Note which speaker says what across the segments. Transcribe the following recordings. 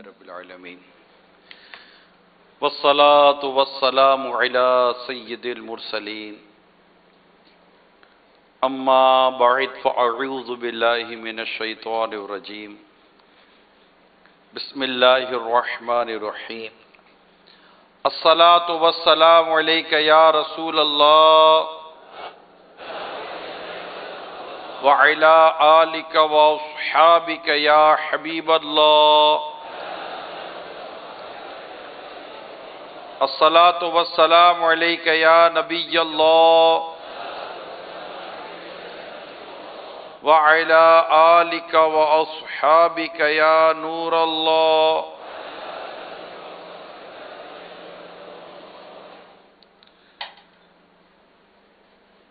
Speaker 1: رب العالمین والصلاة والسلام على سید المرسلین اما بعد فاعوذ باللہ من الشیطان الرجیم بسم اللہ الرحمن الرحیم الصلاة والسلام علیک یا رسول اللہ وعلى آلك وأصحابك يا حبيب الله الصلاة والسلام عليك يا نبي الله وعلى آلك وأصحابك يا نور الله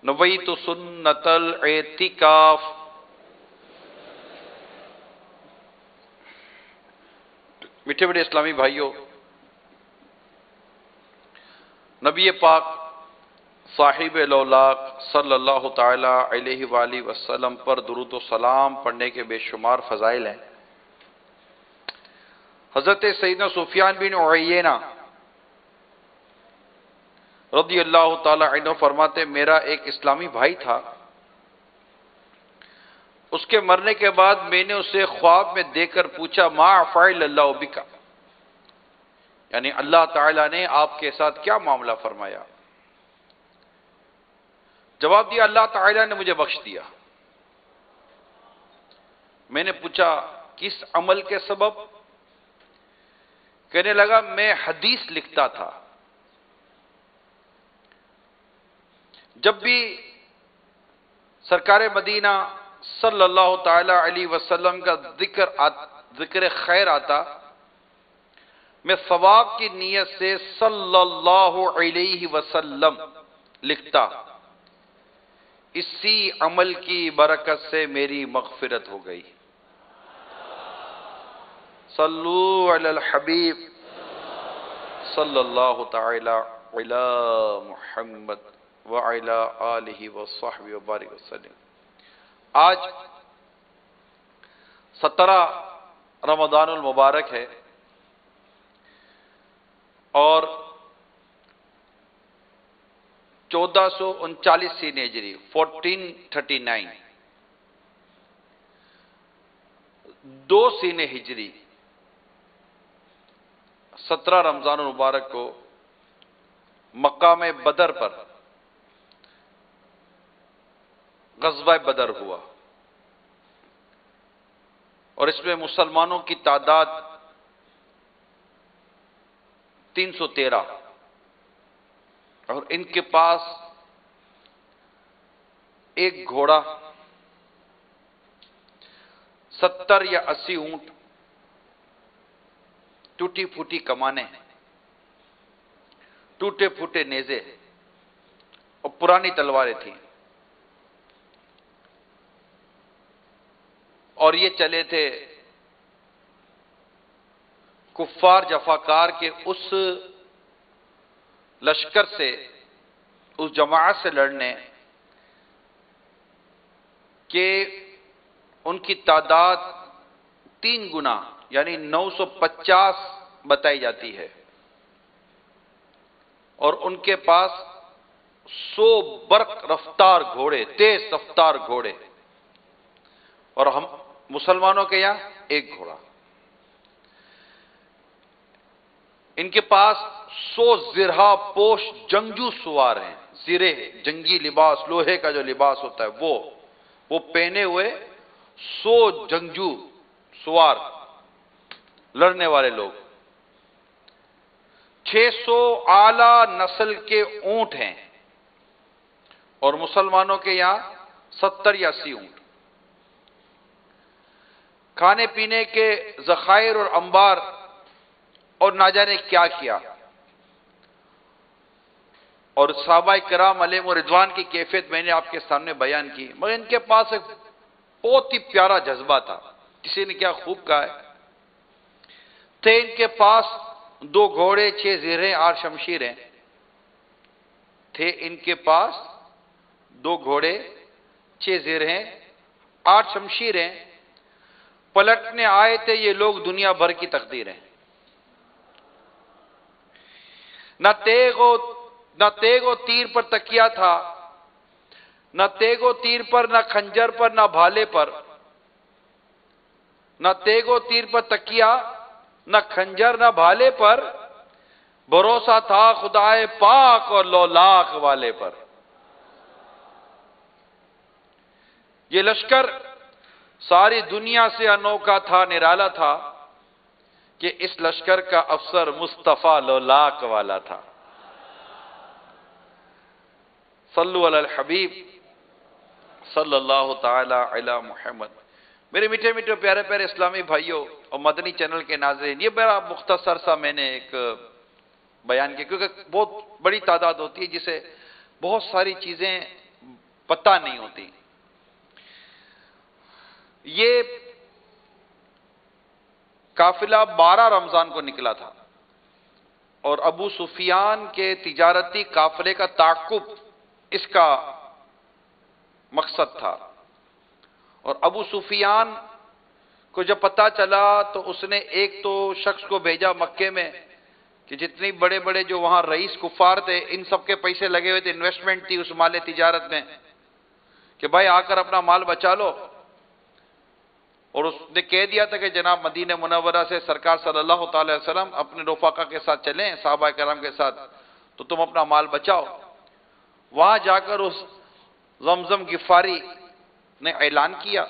Speaker 1: نویت سنت الاعتکاف میٹھے بڑے اسلامی بھائیوں، نبی پاک صاحب لولاق صلی اللہ تعالی علیہ وآلہ وسلم پر درود و سلام پڑھنے کے بے شمار فضائل ہیں۔ حضرت سیدنا سفیان بن عیینہ رضی اللہ تعالی عنہ فرماتے، میرا ایک اسلامی بھائی تھا، اس کے مرنے کے بعد میں نے اسے خواب میں دیکھ کر پوچھا ما فعل اللہ بک، یعنی اللہ تعالیٰ نے آپ کے ساتھ کیا معاملہ فرمایا؟ جواب دیا اللہ تعالیٰ نے مجھے بخش دیا۔ میں نے پوچھا کس عمل کے سبب؟ کہنے لگا میں حدیث لکھتا تھا، جب بھی سرکار مدینہ صلی اللہ تعالی علیہ وسلم کا ذکر خیر آتا، میں ثواب کی نیت سے صلی اللہ علیہ وسلم لکھتا، اسی عمل کی برکت سے میری مغفرت ہو گئی۔ صلو علی الحبیب صلی اللہ تعالی علی محمد وعلی آلہ وصحبہ وبارک وسلم۔ آج 17 رمضان المبارک ہے اور 1439 ہجری 1439 2 ہجری 17 رمضان المبارک کو مقام بدر پر غزوہ بدر ہوا، اور اس میں مسلمانوں کی تعداد 313، اور ان کے پاس ایک گھوڑا، 70 یا 80 اونٹ، ٹوٹی پھوٹی کمانیں، ٹوٹے پھوٹے نیزے اور پرانی تلواریں تھیں، اور یہ چلے تھے کفار جفاکار کے اس لشکر سے، اس جماعت سے لڑنے کہ ان کی تعداد 3 گنا یعنی 950 بتائی جاتی ہے، اور ان کے پاس 100 برق رفتار گھوڑے، تیز رفتار گھوڑے، اور ہم مسلمانوں کے یہاں ایک گھوڑا۔ ان کے پاس 100 زرہ پوش جنگجو سوار ہیں، زرے جنگی لباس، لوہے کا جو لباس ہوتا ہے وہ پہنے ہوئے 100 جنگجو سوار لڑنے والے لوگ، 600 اعلی نسل کے اونٹ ہیں، اور مسلمانوں کے یہاں 70 یا 80 اونٹ۔ کھانے پینے کے ذخائر اور انبار اور نہ جانے کیا کیا، اور صحابہ کرام علیہم رضوان کی کیفیت میں نے آپ کے سامنے بیان کی، مگر ان کے پاس ایک بہت ہی پیارا جذبہ تھا۔ کسی نے کیا خوب کہا ہے، تھے ان کے پاس 2 گھوڑے، 6 زرہیں، 8 شمشیریں، تھے ان کے پاس 2 گھوڑے، 6 زرہیں، 8 شمشیریں، پلٹنے آئے تھے یہ لوگ دنیا بھر کی تقدیریں. نہ تیگ و تیر پر تکیا تھا، نہ تیگ و تیر پر، نہ خنجر پر، نہ بھالے پر. نہ تیگ و تیر پر تکیا، نہ خنجر، نہ بھالے پر. بھروسہ تھا خدائے پاک اور لولاک والے پر. یہ لشکر ساری دنیا سے انوکھا تھا، نرالا تھا کہ اس لشکر کا افسر مصطفیٰ لولاک والا تھا. صلو علی الحبیب صلی اللہ تعالی علی محمد. میرے میٹھے میٹھے پیارے پیارے اسلامی بھائیوں اور مدنی چینل کے ناظرین، یہ بڑا مختصر سا میں نے ایک بیان کیا، کیونکہ بہت بڑی تعداد ہوتی ہے جسے بہت ساری چیزیں پتہ نہیں ہوتی. یہ قافلہ 12 رمضان کو نکلا تھا اور ابو سفیان کے تجارتی قافلے کا تعاقب اس کا مقصد تھا. اور ابو سفیان کو جب پتہ چلا تو اس نے ایک تو شخص کو بھیجا مکے میں کہ جتنی بڑے بڑے جو وہاں رئیس کفار تھے ان سب کے پیسے لگے ہوئے تھے، انویسٹمنٹ تھی اس مال تجارت میں، کہ بھائی آ کر اپنا مال بچا لو. اور اس نے کہہ دیا تھا کہ جناب مدینہ منورہ سے سرکار صلی اللہ تعالی وسلم اپنے رفقا کے ساتھ چلیں، صحابہ کرام کے ساتھ، تو تم اپنا مال بچاؤ. وہاں جا کر اس زمزم غفاری نے اعلان کیا.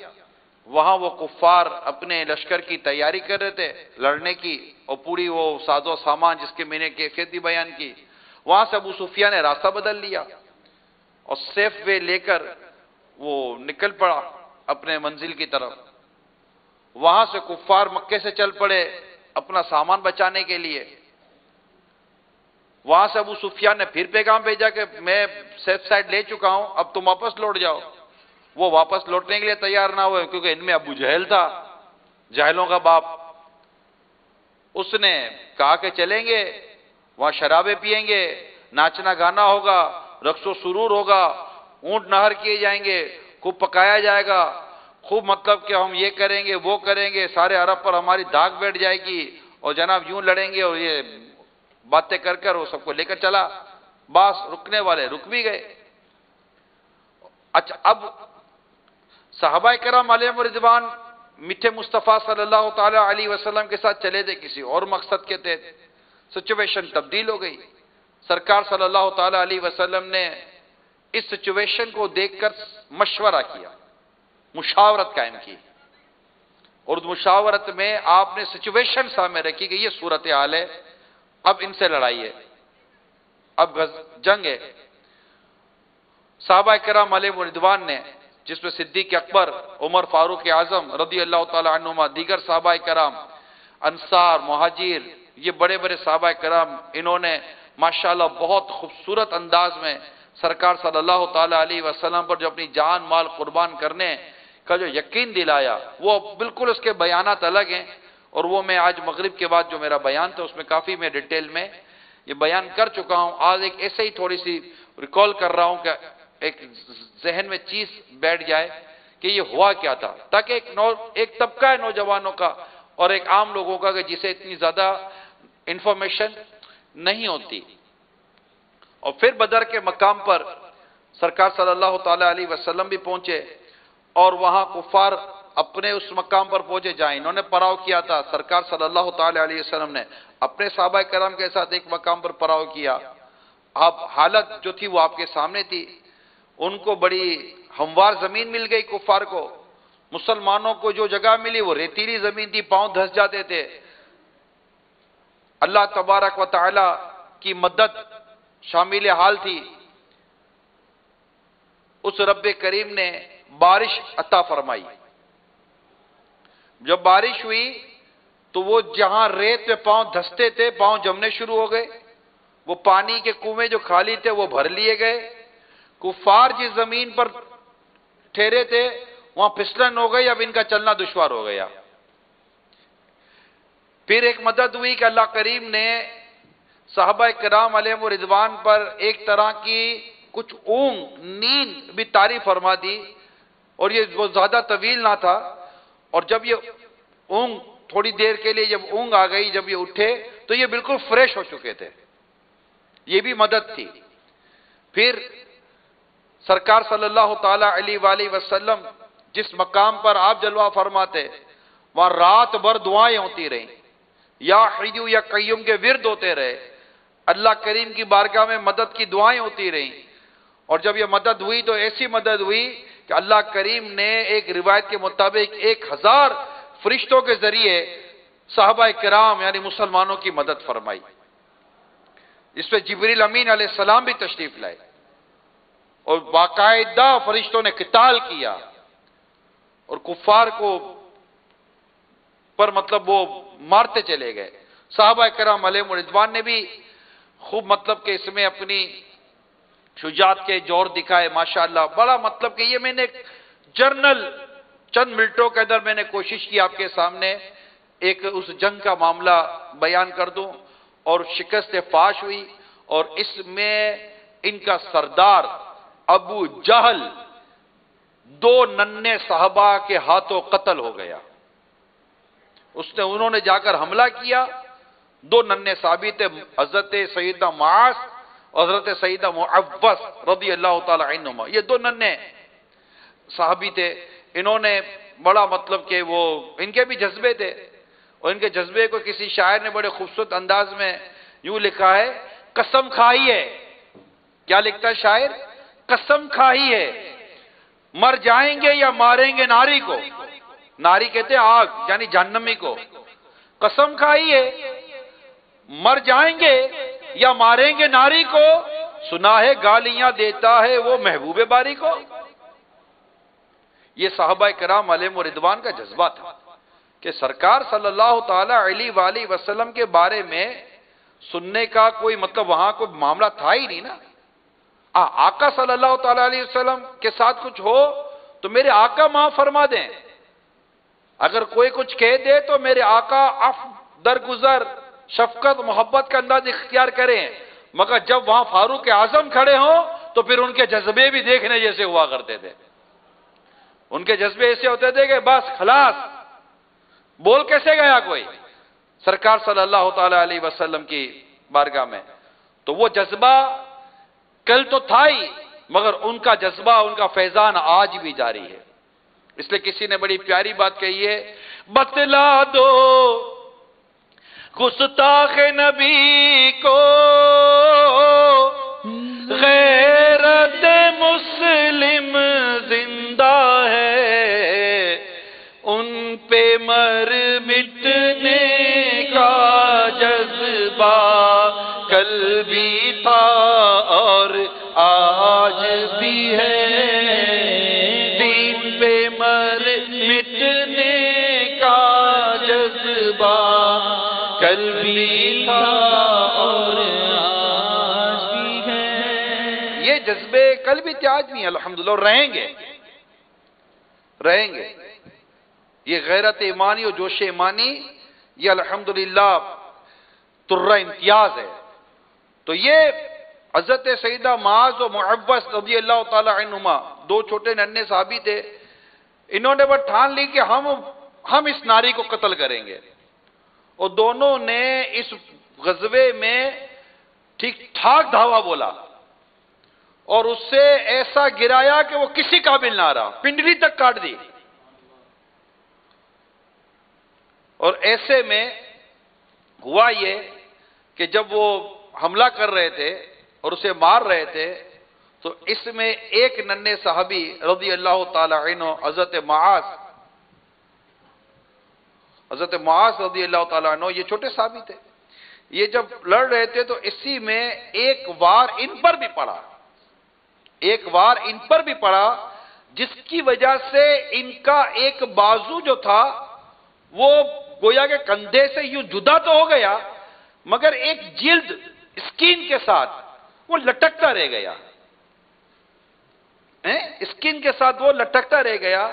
Speaker 1: وہاں وہ کفار اپنے لشکر کی تیاری کر رہے تھے لڑنے کی، اور پوری وہ ساز و سامان جس کے میں نے کیفیت بھی بیان کی. وہاں سے ابو سفیان نے راستہ بدل لیا اور سیف وے لے کر وہ نکل پڑا اپنے منزل کی طرف. وہاں سے کفار مکے سے چل پڑے اپنا سامان بچانے کے لیے. وہاں سے ابو سفیان نے پھر پیغام بھیجا کہ میں سیف سائڈ لے چکا ہوں، اب تم واپس لوٹ جاؤ. وہ واپس لوٹنے کے لیے تیار نہ ہوئے کیونکہ ان میں ابو جہل تھا، جاہلوں کا باپ. اس نے کہا کہ چلیں گے، وہاں شرابیں پیئیں گے، ناچنا گانا ہوگا، رقص و سرور ہوگا، اونٹ نہر کیے جائیں گے، خوب پکایا جائے گا، خوب مطلب کہ ہم یہ کریں گے وہ کریں گے، سارے عرب پر ہماری داغ بیٹھ جائے گی، اور جناب یوں لڑیں گے. اور یہ باتیں کر کر وہ سب کو لے کر چلا. باس رکنے والے رک بھی گئے. اچھا، اب صحابہ کرام علیہم رضوان میٹھے مصطفیٰ صلی اللہ تعالی علیہ وسلم کے ساتھ چلے تھے کسی اور مقصد کے تحت. سچویشن تبدیل ہو گئی. سرکار صلی اللہ تعالی علیہ وسلم نے اس سچویشن کو دیکھ کر مشورہ کیا، مشاورت قائم کی، اور اس مشاورت میں آپ نے سچویشن سامنے رکھی کہ یہ صورتحال ہے، اب ان سے لڑائی ہے، اب جنگ ہے. صحابہ کرام علیہ رضوان نے، جس میں صدیق اکبر، عمر فاروق اعظم رضی اللہ تعالی عنہما، دیگر صحابہ کرام، انصار، مہاجر، یہ بڑے بڑے صحابہ کرام، انہوں نے ماشاءاللہ بہت خوبصورت انداز میں سرکار صلی اللہ تعالی علیہ وسلم پر جو اپنی جان مال قربان کرنے کا جو یقین دلایا، وہ بالکل اس کے بیانات الگ ہیں. اور وہ میں آج مغرب کے بعد جو میرا بیان تھا اس میں کافی میں ڈیٹیل میں یہ بیان کر چکا ہوں. آج ایک ایسے ہی تھوڑی سی ریکال کر رہا ہوں کہ ایک ذہن میں چیز بیٹھ جائے کہ یہ ہوا کیا تھا، تاکہ ایک طبقہ ہے نوجوانوں کا اور ایک عام لوگوں کا کہ جسے اتنی زیادہ انفارمیشن نہیں ہوتی. اور پھر بدر کے مقام پر سرکار صلی اللہ تعالی علیہ وسلم بھی پہنچے، اور وہاں کفار اپنے اس مقام پر پہنچے جائیں انہوں نے پڑاؤ کیا تھا. سرکار صلی اللہ تعالی علیہ وسلم نے اپنے صحابہ کرام کے ساتھ ایک مقام پر پڑاؤ کیا. اب حالت جو تھی وہ آپ کے سامنے تھی. ان کو بڑی ہموار زمین مل گئی کفار کو. مسلمانوں کو جو جگہ ملی وہ ریتیلی زمین تھی، پاؤں دھس جاتے تھے. اللہ تبارک و تعالی کی مدد شامل حال تھی. اس رب کریم نے بارش عطا فرمائی. جب بارش ہوئی تو وہ جہاں ریت پہ پاؤں دھستے تھے پاؤں جمنے شروع ہو گئے. وہ پانی کے کنویں جو خالی تھے وہ بھر لیے گئے. کفار جس زمین پر ٹھہرے تھے وہاں پھسلن ہو گئی، اب ان کا چلنا دشوار ہو گیا. پھر ایک مدد ہوئی کہ اللہ کریم نے صحابہ کرام علیہم رضوان پر ایک طرح کی کچھ اونگ نیند بھی طاری فرما دی، اور یہ وہ زیادہ طویل نہ تھا. اور جب یہ اونگ تھوڑی دیر کے لیے جب اونگ آ گئی، جب یہ اٹھے تو یہ بالکل فریش ہو چکے تھے، یہ بھی مدد تھی۔ پھر سرکار صلی اللہ تعالی علیہ وآلہ وسلم جس مقام پر آپ جلوہ فرماتے وہاں رات بھر دعائیں ہوتی رہیں، یا حیو یا قیوم کے ورد ہوتے رہے، اللہ کریم کی بارگاہ میں مدد کی دعائیں ہوتی رہیں، اور جب یہ مدد ہوئی تو ایسی مدد ہوئی کہ اللہ کریم نے ایک روایت کے مطابق 1000 فرشتوں کے ذریعے صحابہ کرام یعنی مسلمانوں کی مدد فرمائی، اس پہ جبریل امین علیہ السلام بھی تشریف لائے، اور باقاعدہ فرشتوں نے قتال کیا اور کفار کو پر مطلب وہ مارتے چلے گئے۔ صحابہ کرام علیہم رضوان نے بھی خوب مطلب کہ اس میں اپنی شجاعت کے جوہر دکھائے، ماشاءاللہ۔ بڑا مطلب کہ یہ میں نے جرنل چند منٹوں کے اندر میں نے کوشش کی آپ کے سامنے ایک اس جنگ کا معاملہ بیان کر دوں، اور شکست فاش ہوئی، اور اس میں ان کا سردار ابو جہل 2 ننھے صحابہ کے ہاتھوں قتل ہو گیا۔ انہوں نے جا کر حملہ کیا، 2 ننھے صحابی تھے، حضرت سیدہ معاذ اور حضرت سیدہ معوذ رضی اللہ تعالی عنہما، یہ 2 ننھے صحابی تھے۔ انہوں نے بڑا مطلب کہ وہ ان کے بھی جذبے تھے، اور ان کے جذبے کو کسی شاعر نے بڑے خوبصورت انداز میں یوں لکھا ہے، قسم کھائی ہے۔ کیا لکھتا ہے شاعر؟ قسم کھائی ہے، مر جائیں گے یا ماریں گے ناری کو۔ ناری کہتے ہیں آگ، یعنی جہنمی کو۔ قسم کھائی ہے، مر جائیں گے یا ماریں گے ناری کو، سنا ہے گالیاں دیتا ہے وہ محبوب باری کو۔ یہ صحابہ کرام علیہم رضوان کا جذبہ تھا کہ سرکار صلی اللہ تعالی علیہ وآلہ وسلم کے بارے میں سننے کا کوئی مطلب وہاں کوئی معاملہ تھا ہی نہیں نا۔ آقا صلی اللہ تعالی علیہ وسلم کے ساتھ کچھ ہو تو میرے آقا معاف فرما دیں، اگر کوئی کچھ کہہ دے تو میرے آقا عفو درگزر شفقت محبت کا انداز اختیار کریں، مگر جب وہاں فاروق اعظم کھڑے ہوں تو پھر ان کے جذبے بھی دیکھنے جیسے ہوا کرتے تھے۔ ان کے جذبے ایسے ہوتے تھے کہ بس خلاص، بول کیسے گیا کوئی سرکار صلی اللہ تعالی علیہ وسلم کی بارگاہ میں۔ تو وہ جذبہ کل تو تھا ہی، مگر ان کا جذبہ ان کا فیضان آج بھی جاری ہے۔ اس لیے کسی نے بڑی پیاری بات کہی ہے، بتلا دو گستاخ نبی کو غیرت مسلم زندہ ہے، ان پہ مر مٹنے کا جذبہ کل بھی تھا اور آج بھی ہے، دین پہ مر مٹنے کا جذبہ کل بھی تھا اور آج بھی ہے۔ یہ جذبے کل بھی تھے آج بھی ہیں الحمدللہ، اور رہیں گے۔ یہ غیرت ایمانی اور جوش ایمانی یہ الحمدللہ ترہ امتیاز ہے۔ تو یہ حضرت سیدہ معاذ و معوذ رضی اللہ تعالی عنہما 2 چھوٹے ننھے صحابی تھے، انہوں نے بس ٹھان لی کہ ہم اس ناری کو قتل کریں گے، اور دونوں نے اس غزوے میں ٹھیک ٹھاک دھاوا بولا اور اس سے ایسا گرایا کہ وہ کسی قابل نہ رہا، پنڈلی تک کاٹ دی۔ اور ایسے میں ہوا یہ کہ جب وہ حملہ کر رہے تھے اور اسے مار رہے تھے تو اس میں ایک ننھے صحابی رضی اللہ تعالی عنہ حضرت معاذ رضی اللہ تعالی عنہ، یہ چھوٹے صحابی تھے، یہ جب لڑ رہے تھے تو اسی میں ایک وار ان پر بھی پڑا، جس کی وجہ سے ان کا ایک بازو جو تھا وہ گویا کہ کندھے سے یوں جدا تو ہو گیا، مگر ایک جلد اسکین کے ساتھ وہ لٹکتا رہ گیا، اسکین کے ساتھ وہ لٹکتا رہ گیا۔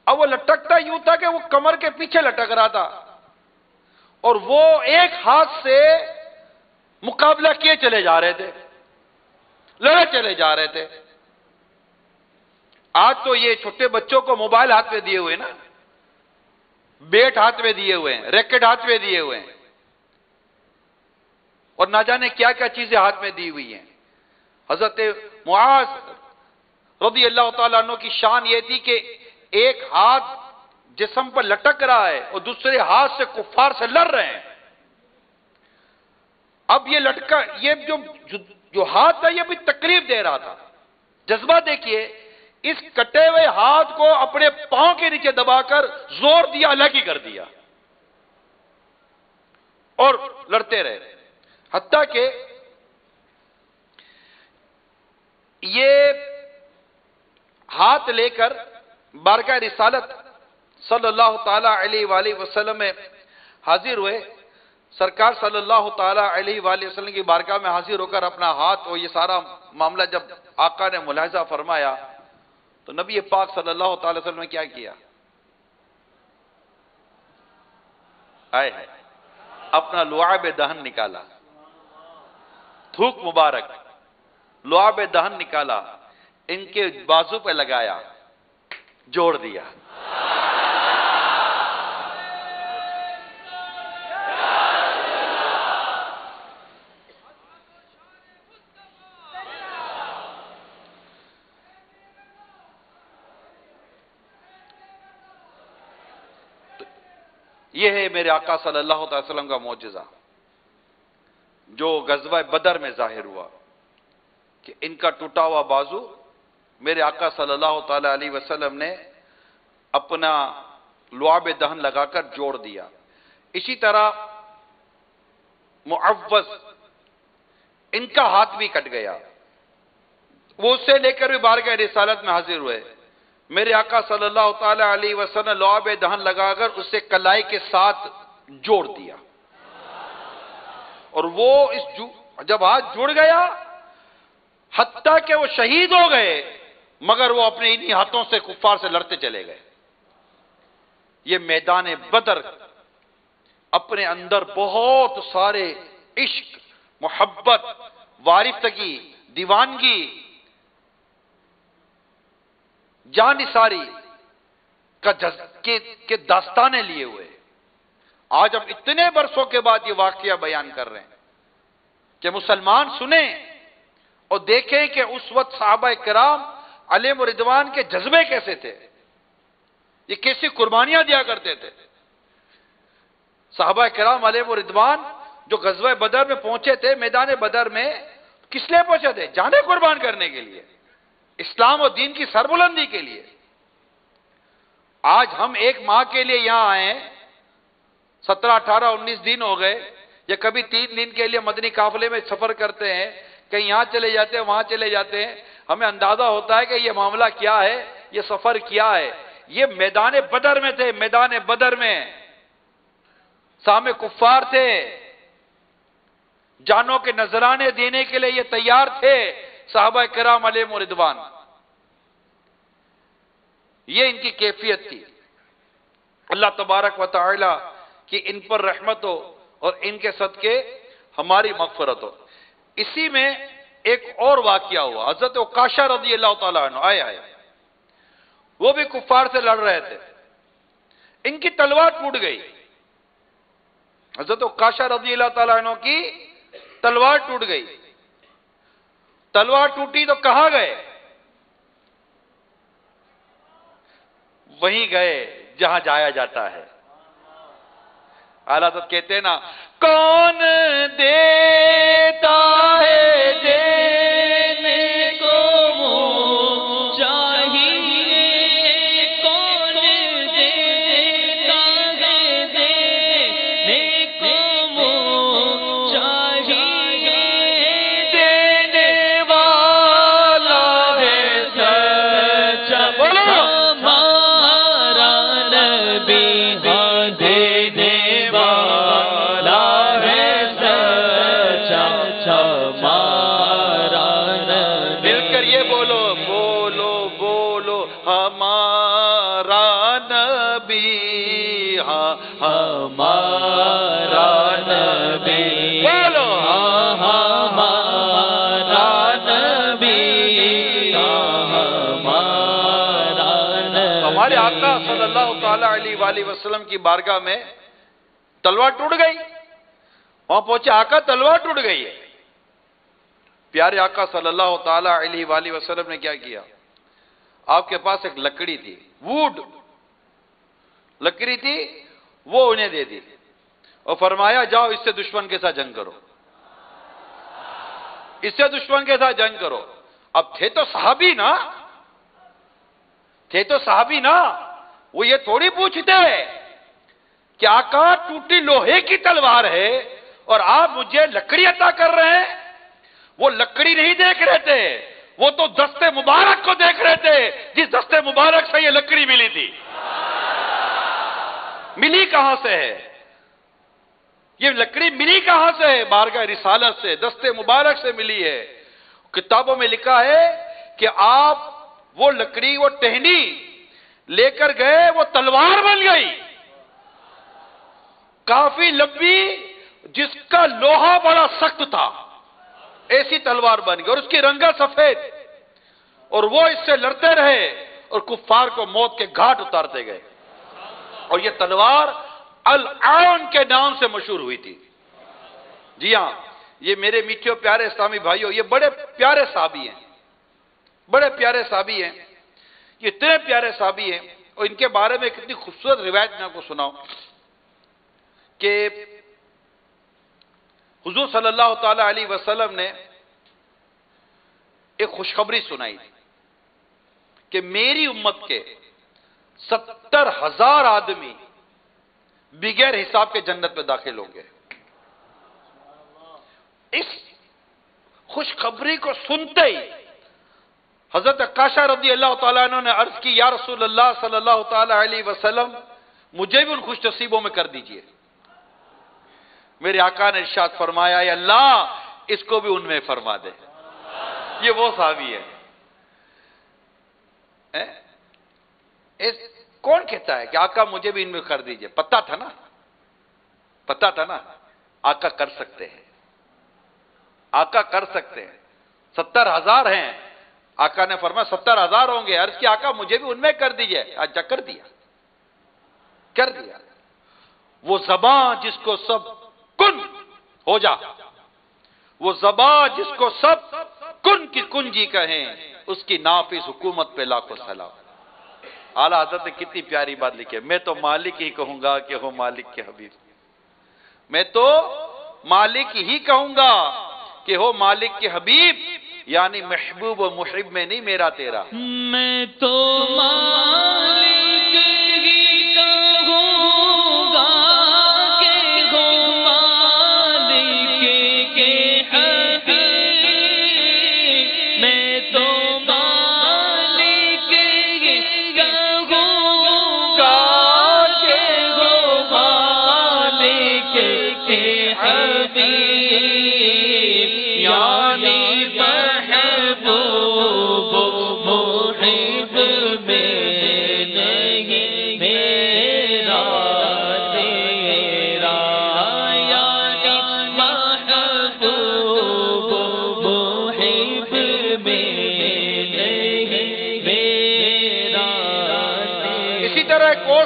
Speaker 1: اب وہ لٹکتا یوں تھا کہ وہ کمر کے پیچھے لٹک رہا تھا، اور وہ ایک ہاتھ سے مقابلہ کیے چلے جا رہے تھے، لڑے چلے جا رہے تھے۔ آج تو یہ چھوٹے بچوں کو موبائل ہاتھ میں دیے ہوئے نا، بیٹ ہاتھ میں دیے ہوئے ہیں، ریکٹ ہاتھ میں دیے ہوئے ہیں، اور نہ جانے کیا کیا چیزیں ہاتھ میں دی ہوئی ہیں۔ حضرت معاذ رضی اللہ تعالیٰ عنہ کی شان یہ تھی کہ ایک ہاتھ جسم پر لٹک رہا ہے اور دوسرے ہاتھ سے کفار سے لڑ رہے ہیں۔ اب یہ لٹکا، یہ جو ہاتھ تھا یہ بھی تکلیف دے رہا تھا۔ جذبہ دیکھیے، اس کٹے ہوئے ہاتھ کو اپنے پاؤں کے نیچے دبا کر زور دیا، الگ ہی کر دیا اور لڑتے رہے، حتیٰ کہ یہ ہاتھ لے کر بارگاہ رسالت صلی اللہ تعالی علیہ وآلہ وسلم میں حاضر ہوئے۔ سرکار صلی اللہ تعالی علیہ وآلہ وسلم کی بارگاہ میں حاضر ہو کر اپنا ہاتھ اور یہ سارا معاملہ جب آقا نے ملاحظہ فرمایا تو نبی پاک صلی اللہ تعالی وسلم نے کیا کیا؟ آئے ہے اپنا لعاب دہن نکالا، تھوک مبارک، لعاب دہن نکالا، ان کے بازو پہ لگایا، جوڑ دیا۔ یہ ہے میرے آقا صلی اللہ علیہ وسلم کا معجزہ جو غزوہ بدر میں ظاہر ہوا کہ ان کا ٹوٹا ہوا بازو میرے آقا صلی اللہ تعالی علیہ وسلم نے اپنا لعاب دہن لگا کر جوڑ دیا۔ اسی طرح معوذ، ان کا ہاتھ بھی کٹ گیا، وہ اسے لے کر بھی بارگاہ رسالت میں حاضر ہوئے۔ میرے آقا صلی اللہ تعالی علیہ وسلم نے لعاب دہن لگا کر اسے کلائی کے ساتھ جوڑ دیا، اور وہ جب ہاتھ جڑ گیا حتیٰ کہ وہ شہید ہو گئے، مگر وہ اپنے انہی ہاتھوں سے کفار سے لڑتے چلے گئے۔ یہ میدان بدر اپنے اندر بہت سارے عشق، محبت، وارفتگی، دیوانگی، جان نثاری کے داستانے لیے ہوئے۔ آج ہم اتنے برسوں کے بعد یہ واقعہ بیان کر رہے ہیں کہ مسلمان سنیں اور دیکھیں کہ اس وقت صحابہ کرام علیہم رضوان کے جذبے کیسے تھے، یہ کیسی قربانیاں دیا کرتے تھے۔ صحابہ کرام علیہم رضوان جو غزوہ بدر میں پہنچے تھے، میدان بدر میں کس لیے پہنچے تھے؟ جانیں قربان کرنے کے لیے، اسلام اور دین کی سربلندی کے لیے۔ آج ہم ایک ماہ کے لیے یہاں آئے ہیں، 17، 18، 19 دن ہو گئے، یا کبھی 3 دن کے لیے مدنی قافلے میں سفر کرتے ہیں، کہیں یہاں چلے جاتے ہیں، وہاں چلے جاتے ہیں، ہمیں اندازہ ہوتا ہے کہ یہ معاملہ کیا ہے، یہ سفر کیا ہے۔ یہ میدان بدر میں تھے، میدان بدر میں سامنے کفار تھے، جانوں کے نذرانے دینے کے لیے یہ تیار تھے صحابہ کرام علیہم رضوان۔ یہ ان کی کیفیت تھی۔ اللہ تبارک و تعالی کہ ان پر رحمت ہو اور ان کے صدقے ہماری مغفرت ہو۔ اسی میں ایک اور واقعہ ہوا، حضرت عکاشہ رضی اللہ تعالیٰ عنہ آئے، وہ بھی کفار سے لڑ رہے تھے، ان کی تلوار ٹوٹ گئی۔ حضرت عکاشہ رضی اللہ تعالیٰ عنہ کی تلوار ٹوٹ گئی۔ تلوار ٹوٹی تو کہاں گئے؟ وہیں گئے جہاں جایا جاتا ہے۔ اعلیٰ حضرت کہتے ہیں نا، کون دیتا ہے دینے کو منہ چاہیے، کون دیتا ہے دینے کو منہ چاہیے، دینے والا ہے سچا، بولو ہمارا نبی، ہاں دینے والا ہے سچا، ہمارا وآلہ وسلم کی بارگاہ میں تلوار ٹوٹ گئی. وہاں پہنچے آقا تلوار ٹوٹ گئی ہے. پیارے آقا صلی اللہ تعالی علیہ وآلہ وسلم نے کیا کیا؟ آپ کے پاس ایک لکڑی تھی، ووڈ لکڑی تھی، وہ انہیں دے دی اور فرمایا جاؤ اس سے دشمن کے ساتھ جنگ کرو، اس سے دشمن کے ساتھ جنگ کرو. اب تھے تو صحابی نا، وہ یہ تھوڑی پوچھتے کہ آقا ٹوٹی لوہے کی تلوار ہے اور آپ مجھے لکڑی عطا کر رہے ہیں. وہ لکڑی نہیں دیکھ رہے تھے، وہ تو دستے مبارک کو دیکھ رہے تھے، جس دستے مبارک سے یہ لکڑی ملی تھی. ملی کہاں سے ہے یہ لکڑی؟ ملی کہاں سے ہے؟ بارگاہ رسالت سے، دستے مبارک سے ملی ہے. کتابوں میں لکھا ہے کہ آپ وہ لکڑی، وہ ٹہنی لے کر گئے، وہ تلوار بن گئی کافی لمبی، جس کا لوہا بڑا سخت تھا، ایسی تلوار بن گئی اور اس کی رنگت سفید، اور وہ اس سے لڑتے رہے اور کفار کو موت کے گھاٹ اتارتے گئے. اور یہ تلوار العون کے نام سے مشہور ہوئی تھی. جی ہاں، یہ میرے میٹھے اور پیارے اسلامی بھائیوں، یہ بڑے پیارے صحابی ہیں، بڑے پیارے صحابی ہیں، یہ اتنے پیارے صحابی ہیں. اور ان کے بارے میں کتنی خوبصورت روایت میں آپ کو سناؤں کہ حضور صلی اللہ تعالی علیہ وسلم نے ایک خوشخبری سنائی تھی کہ میری امت کے 70,000 آدمی بغیر حساب کے جنت میں داخل ہوں گے. اس خوشخبری کو سنتے ہی حضرت عائشہ رضی اللہ تعالیٰ عنہ نے عرض کی، یا رسول اللہ صلی اللہ تعالی علیہ وسلم، مجھے بھی ان خوش نصیبوں میں کر دیجئے. میرے آقا نے ارشاد فرمایا، اے اللہ اس کو بھی ان میں فرما دے. یہ وہ صحابی ہے. کون کہتا ہے کہ آقا مجھے بھی ان میں کر دیجئے؟ پتہ تھا نا آقا کر سکتے ہیں، آقا کر سکتے ہیں. 70,000 ہیں، آقا نے فرمایا 70,000 ہوں گے. عرض کی آقا مجھے بھی ان میں کر دیجئے. آج کر دیا. وہ زبان جس کو سب کن ہو جا، وہ زبان جس کو سب کن کی کنجی کہیں، اس کی نافذ حکومت پہ لاکھوں سلام. اعلیٰ حضرت نے کتنی پیاری بات لکھی ہے، میں تو مالک ہی کہوں گا کہ ہو مالک کے حبیب. میں تو مالک ہی کہوں گا کہ ہو مالک کے حبیب، یعنی محبوب و محب میں نہیں میرا تیرا.
Speaker 2: میں تو مالک ہی کہوں گا کہ ہو مالک کے حبیب. میں تو مالک ہی کہوں گا کہ ہو مالک کے حبیب، یعنی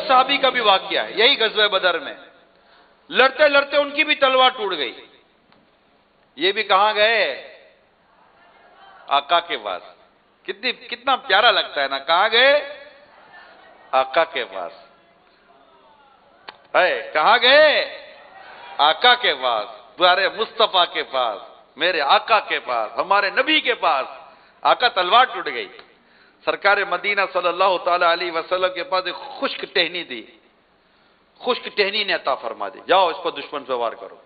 Speaker 1: صحابی کا بھی واقعہ ہے یہی غزوہ بدر میں. لڑتے لڑتے ان کی بھی تلوار ٹوٹ گئی. یہ بھی کہاں گئے؟ آقا کے پاس. کتنا پیارا لگتا ہے نا. کہاں گئے؟ آقا کے پاس. کہاں گئے؟ آقا کے پاس، پیارے مصطفیٰ کے پاس، میرے آقا کے پاس، ہمارے نبی کے پاس. آقا تلوار ٹوٹ گئی. سرکار مدینہ صلی اللہ تعالی علیہ وسلم کے پاس ایک خشک ٹہنی تھی. خشک ٹہنی نے عطا فرما دی، جاؤ اس پر دشمن پہ وار کرو.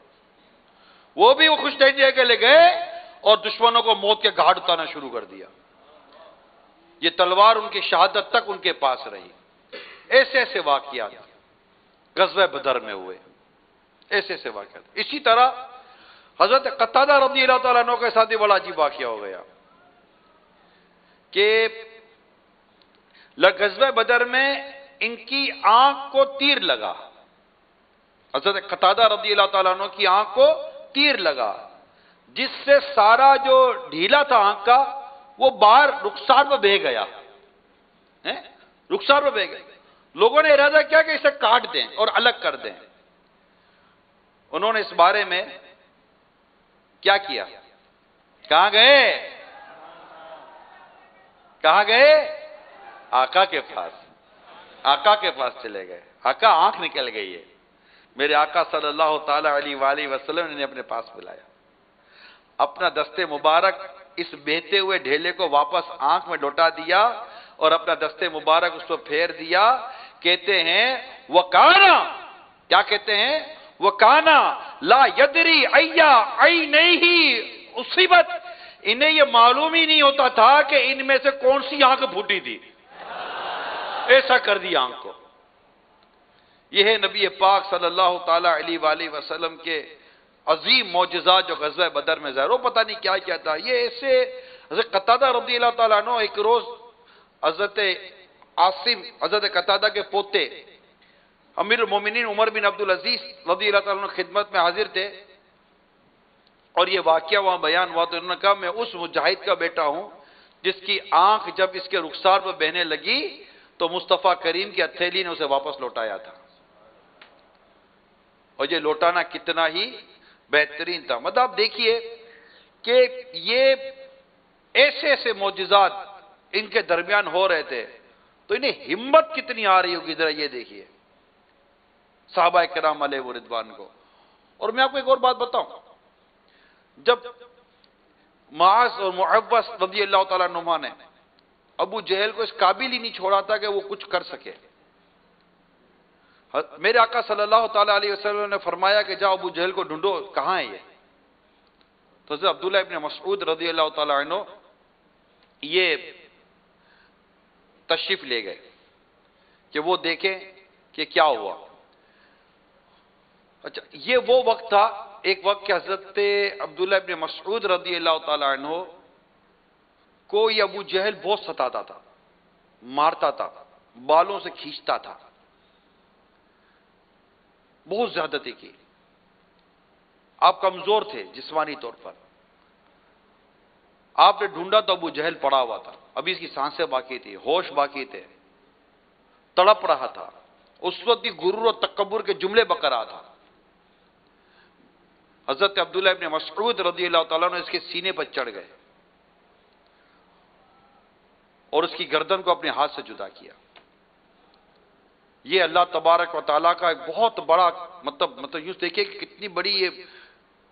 Speaker 1: وہ بھی وہ خشک ٹہنی کے لے گئے اور دشمنوں کو موت کے گھاٹ اتارنا شروع کر دیا. یہ تلوار ان کی شہادت تک ان کے پاس رہی. ایسے ایسے واقعات غزوہ بدر میں ہوئے. ایسے ایسے واقعات. اسی طرح حضرت قتادہ رضی اللہ تعالیٰ عنہ کے ساتھ بڑا عجیب واقعہ ہو گیا کہ غزوہ بدر میں ان کی آنکھ کو تیر لگا. حضرت قتادہ رضی اللہ تعالیٰ عنہ کی آنکھ کو تیر لگا، جس سے سارا جو ڈھیلا تھا آنکھ کا وہ باہر رخسار پہ بہہ گیا. رخسار پہ بہہ گیا. لوگوں نے ارادہ کیا کہ اسے کاٹ دیں اور الگ کر دیں. انہوں نے اس بارے میں کیا کیا؟ کہاں گئے؟ کہاں گئے؟ آقا کے پاس. آقا کے پاس چلے گئے. آقا آنکھ نکل گئی ہے. میرے آقا صلی اللہ تعالی علیہ وآلہ وسلم نے اپنے پاس بلایا. اپنا دستے مبارک اس بہتے ہوئے ڈھیلے کو واپس آنکھ میں لوٹا دیا اور اپنا دستے مبارک اس کو پھیر دیا. کہتے ہیں وَقَانَا، کیا کہتے ہیں؟ وَقَانَا لَا يَدْرِي اَيَّا عَيْنَيْهِ اُصِبَتْ. انہیں یہ معلوم ہی نہیں ہوتا تھا کہ ان میں سے کون سی آنکھ پھوٹی تھی. ایسا کر دیا آنکھ کو. یہ ہے نبی پاک صلی اللہ تعالی علیہ وآلہ وسلم کے عظیم معجزات جو غزوہ بدر میں ظاہر. وہ پتہ نہیں کیا کیا تھا. یہ ایسے حضرت قتادہ رضی اللہ تعالیٰ عنہ ایک روز حضرت عاصم، حضرت قتادہ کے پوتے امیر المومنین عمر بن عبدالعزیز رضی اللہ تعالیٰ عنہ خدمت میں حاضر تھے اور یہ واقعہ وہاں بیان ہوا. تو انہوں نے کہا میں اس مجاہد کا بیٹا ہوں جس کی آنکھ جب اس کے رخسار پر بہنے لگی تو مصطفیٰ کریم کی ہتھیلی نے اسے واپس لوٹایا تھا. اور یہ لوٹانا کتنا ہی بہترین تھا. مطلب آپ دیکھیے کہ یہ ایسے ایسے معجزات ان کے درمیان ہو رہے تھے تو انہیں ہمت کتنی آ رہی ہوگی. ذرا یہ دیکھیے صحابہ کرام علیہ رضوان کو. اور میں آپ کو ایک اور بات بتاؤں، جب معاذ اور معوذ رضی اللہ تعالیٰ عنہما نے ابو جہل کو اس قابل ہی نہیں چھوڑا تھا کہ وہ کچھ کر سکے، میرے آقا صلی اللہ تعالیٰ علیہ وسلم نے فرمایا کہ جاؤ ابو جہل کو ڈھونڈو، کہاں ہے یہ؟ تو حضرت عبداللہ ابن مسعود رضی اللہ تعالیٰ عنہ یہ تشریف لے گئے کہ وہ دیکھیں کہ کیا ہوا. اچھا، یہ وہ وقت تھا، ایک وقت کہ حضرت عبداللہ ابن مسعود رضی اللہ تعالیٰ عنہ کو یہ ابو جہل بہت ستاتا تھا، مارتا تھا، بالوں سے کھینچتا تھا، بہت زیادتی کی. آپ کمزور تھے جسمانی طور پر. آپ نے ڈھونڈا تو ابو جہل پڑا ہوا تھا، ابھی اس کی سانسیں باقی تھی، ہوش باقی تھے، تڑپ رہا تھا. اس وقت بھی غرور و تکبر کے جملے بک رہا تھا. حضرت عبداللہ ابن مسعود رضی اللہ تعالیٰ نے اس کے سینے پر چڑھ گئے اور اس کی گردن کو اپنے ہاتھ سے جدا کیا. یہ اللہ تبارک و تعالیٰ کا ایک بہت بڑا مطلب یوں دیکھیں کہ کتنی بڑی یہ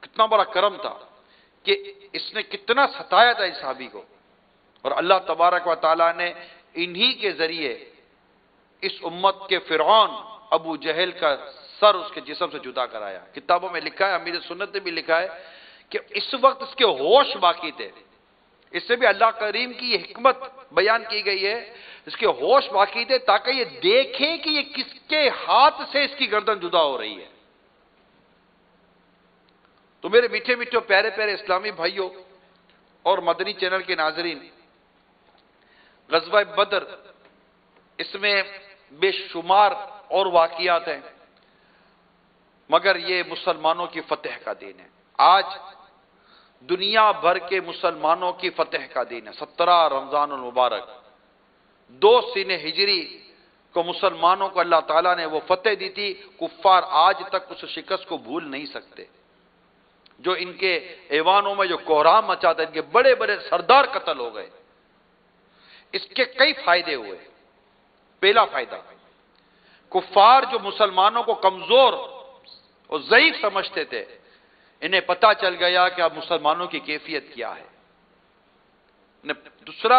Speaker 1: کتنا بڑا کرم تھا کہ اس نے کتنا ستایا تھا اس صحابی کو، اور اللہ تبارک و تعالیٰ نے انہی کے ذریعے اس امت کے فرعون ابو جہل کا سر اس کے جسم سے جدا کرایا. کتابوں میں لکھا ہے، امیر سنت نے بھی لکھا ہے کہ اس وقت اس کے ہوش باقی تھے. اس سے بھی اللہ کریم کی یہ حکمت بیان کی گئی ہے، اس کے ہوش باقی تھے تاکہ یہ دیکھے کہ یہ کس کے ہاتھ سے اس کی گردن جدا ہو رہی ہے. تو میرے میٹھے میٹھے پیارے پیارے اسلامی بھائیوں اور مدنی چینل کے ناظرین، غزوہ بدر اس میں بے شمار اور واقعات ہیں، مگر یہ مسلمانوں کی فتح کا دن ہے. آج دنیا بھر کے مسلمانوں کی فتح کا دن ہے. 17 رمضان المبارک 2 سینہ ہجری کو مسلمانوں کو اللہ تعالیٰ نے وہ فتح دی تھی. کفار آج تک اس شکست کو بھول نہیں سکتے. جو ان کے ایوانوں میں جو کوہرام مچا تھا، ان کے بڑے بڑے سردار قتل ہو گئے. اس کے کئی فائدے ہوئے. پہلا فائدہ، کفار جو مسلمانوں کو کمزور اور ضعیف سمجھتے تھے، انہیں پتہ چل گیا کہ اب مسلمانوں کی کیفیت کیا ہے. دوسرا،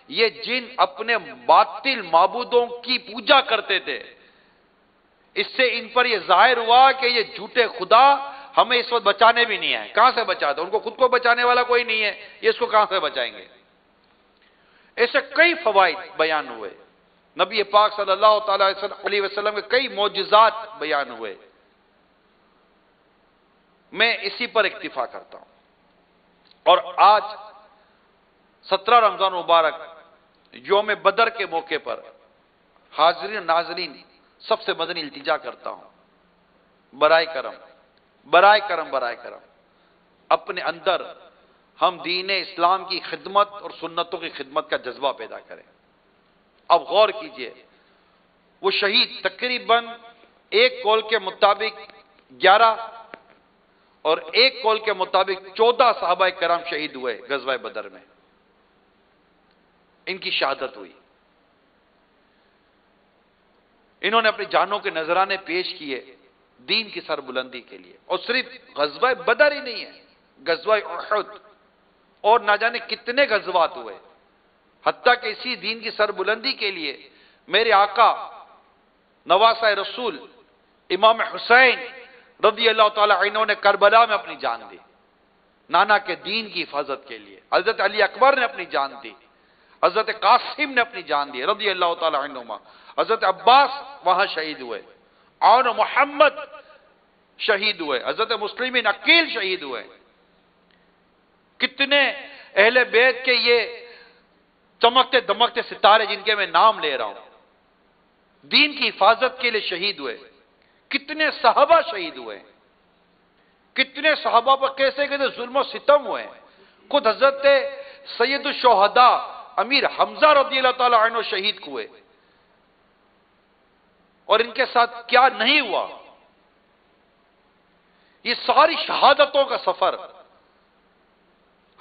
Speaker 1: یہ جن اپنے باطل معبودوں کی پوجا کرتے تھے، اس سے ان پر یہ ظاہر ہوا کہ یہ جھوٹے خدا ہمیں اس وقت بچانے بھی نہیں آئے. کہاں سے بچاتے؟ ان کو خود کو بچانے والا کوئی نہیں ہے، یہ اس کو کہاں سے بچائیں گے؟ ایسے کئی فوائد بیان ہوئے. نبی پاک صلی اللہ تعالی علیہ وسلم کے کئی معجزات بیان ہوئے. میں اسی پر اکتفا کرتا ہوں. اور آج 17 رمضان مبارک یوم بدر کے موقع پر حاضرین ناظرین سب سے مدنی التجا کرتا ہوں، برائے کرم اپنے اندر ہم دین اسلام کی خدمت اور سنتوں کی خدمت کا جذبہ پیدا کریں. اب غور کیجئے، وہ شہید تقریباً ایک قول کے مطابق 11 اور ایک قول کے مطابق 14 صحابہ کرام شہید ہوئے غزوہ بدر میں، ان کی شہادت ہوئی۔ انہوں نے اپنی جانوں کے نذرانے پیش کیے دین کی سربلندی کے لیے، اور صرف غزوہ بدر ہی نہیں ہے، غزوہ احد اور نہ جانے کتنے غزوات ہوئے، حتیٰ کہ اسی دین کی سربلندی کے لیے میرے آقا نواسہ رسول امام حسین رضی اللہ تعالی عنہ نے کربلا میں اپنی جان دی، نانا کے دین کی حفاظت کے لیے۔ حضرت علی اکبر نے اپنی جان دی، حضرت قاسم نے اپنی جان دی رضی اللہ تعالی عنہما، حضرت عباس وہاں شہید ہوئے، اور محمد شہید ہوئے، حضرت مسلمین عقیل شہید ہوئے۔ کتنے اہل بیت کے یہ چمکتے دمکتے ستارے جن کے میں نام لے رہا ہوں، دین کی حفاظت کے لیے شہید ہوئے۔ کتنے صحابہ شہید ہوئے، کتنے صحابہ پر کیسے کیسے ظلم و ستم ہوئے۔ خود حضرت سید الشہداء امیر حمزہ رضی اللہ تعالی عنہ شہید ہوئے، اور ان کے ساتھ کیا نہیں ہوا۔ یہ ساری شہادتوں کا سفر